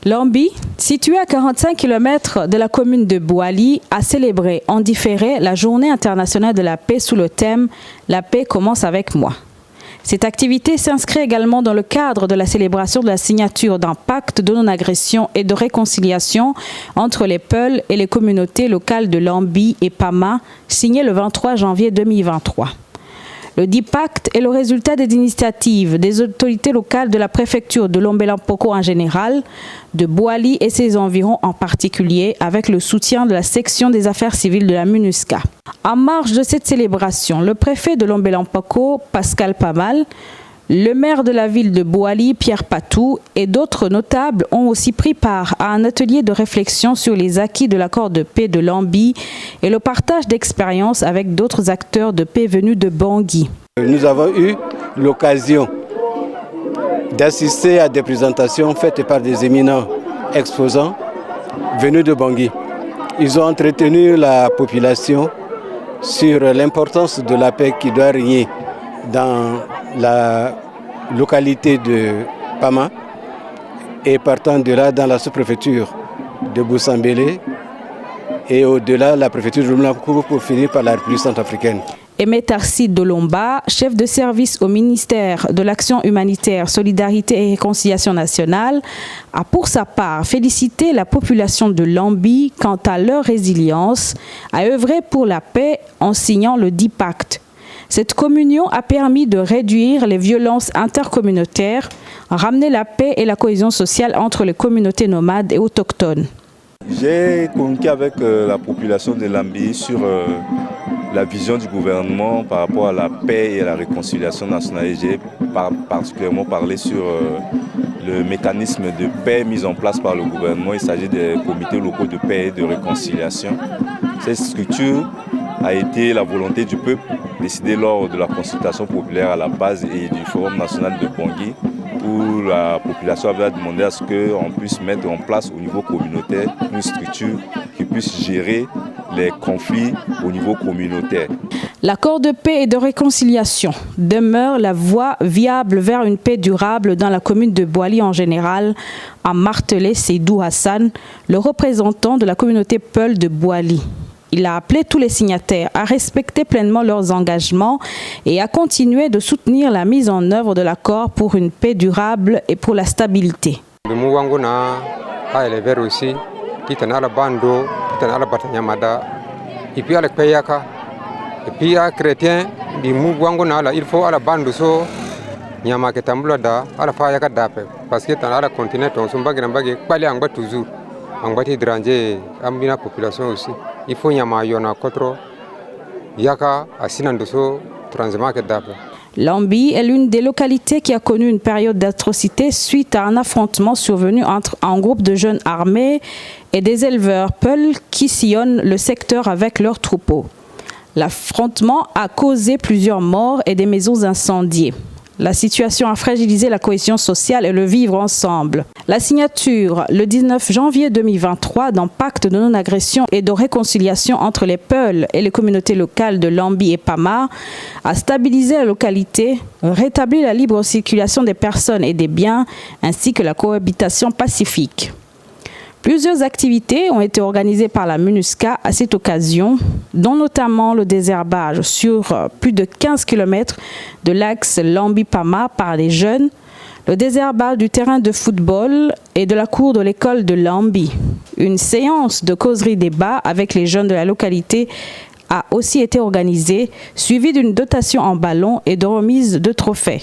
Lambi, situé à 45 km de la commune de Bouali, a célébré en différé la Journée internationale de la paix sous le thème « La paix commence avec moi ». Cette activité s'inscrit également dans le cadre de la célébration de la signature d'un pacte de non-agression et de réconciliation entre les Peuls et les communautés locales de Lambi et Pama, signé le 23 janvier 2023. Le dit pacte est le résultat des initiatives des autorités locales de la préfecture de Lombe-Lampoko en général, de Bouali et ses environs en particulier, avec le soutien de la section des affaires civiles de la MINUSCA. En marge de cette célébration, le préfet de Lombe-Lampoko, Pascal Pamal, le maire de la ville de Bouali, Pierre Patou, et d'autres notables ont aussi pris part à un atelier de réflexion sur les acquis de l'accord de paix de Lambi et le partage d'expériences avec d'autres acteurs de paix venus de Bangui. Nous avons eu l'occasion d'assister à des présentations faites par des éminents exposants venus de Bangui. Ils ont entretenu la population sur l'importance de la paix qui doit régner dans la localité de Pama et partant de là dans la sous-préfecture de Boussambélé et au-delà la préfecture de Lombe-Lampoko pour finir par la République centrafricaine. Aimé Tarcide Dolomba, chef de service au ministère de l'Action humanitaire, Solidarité et Réconciliation nationale, a pour sa part félicité la population de Lambi quant à leur résilience à œuvrer pour la paix en signant le dit pacte. Cette communion a permis de réduire les violences intercommunautaires, ramener la paix et la cohésion sociale entre les communautés nomades et autochtones. J'ai communiqué avec la population de Lambi sur la vision du gouvernement par rapport à la paix et à la réconciliation nationale. Et j'ai particulièrement parlé sur le mécanisme de paix mis en place par le gouvernement. Il s'agit des comités locaux de paix et de réconciliation. Cette structure a été la volonté du peuple décidée lors de la consultation populaire à la base et du Forum national de Bangui, où la population avait demandé à ce qu'on puisse mettre en place au niveau communautaire une structure qui puisse gérer les conflits au niveau communautaire. L'accord de paix et de réconciliation demeure la voie viable vers une paix durable dans la commune de Bouali en général, a martelé Seydou Hassan, le représentant de la communauté Peul de Bouali. Il a appelé tous les signataires à respecter pleinement leurs engagements et à continuer de soutenir la mise en œuvre de l'accord pour une paix durable et pour la stabilité. Il faut Lambi est l'une des localités qui a connu une période d'atrocité suite à un affrontement survenu entre un groupe de jeunes armés et des éleveurs Peuls qui sillonnent le secteur avec leurs troupeaux. L'affrontement a causé plusieurs morts et des maisons incendiées. La situation a fragilisé la cohésion sociale et le vivre ensemble. La signature, le 19 janvier 2023, d'un pacte de non-agression et de réconciliation entre les Peuls et les communautés locales de Lambi et Pama a stabilisé la localité, rétabli la libre circulation des personnes et des biens, ainsi que la cohabitation pacifique. Plusieurs activités ont été organisées par la MINUSCA à cette occasion, dont notamment le désherbage sur plus de 15 km de l'axe Lambi-Pama par les jeunes, le désherbage du terrain de football et de la cour de l'école de Lambi. Une séance de causerie-débat avec les jeunes de la localité a aussi été organisée, suivie d'une dotation en ballon et de remise de trophées.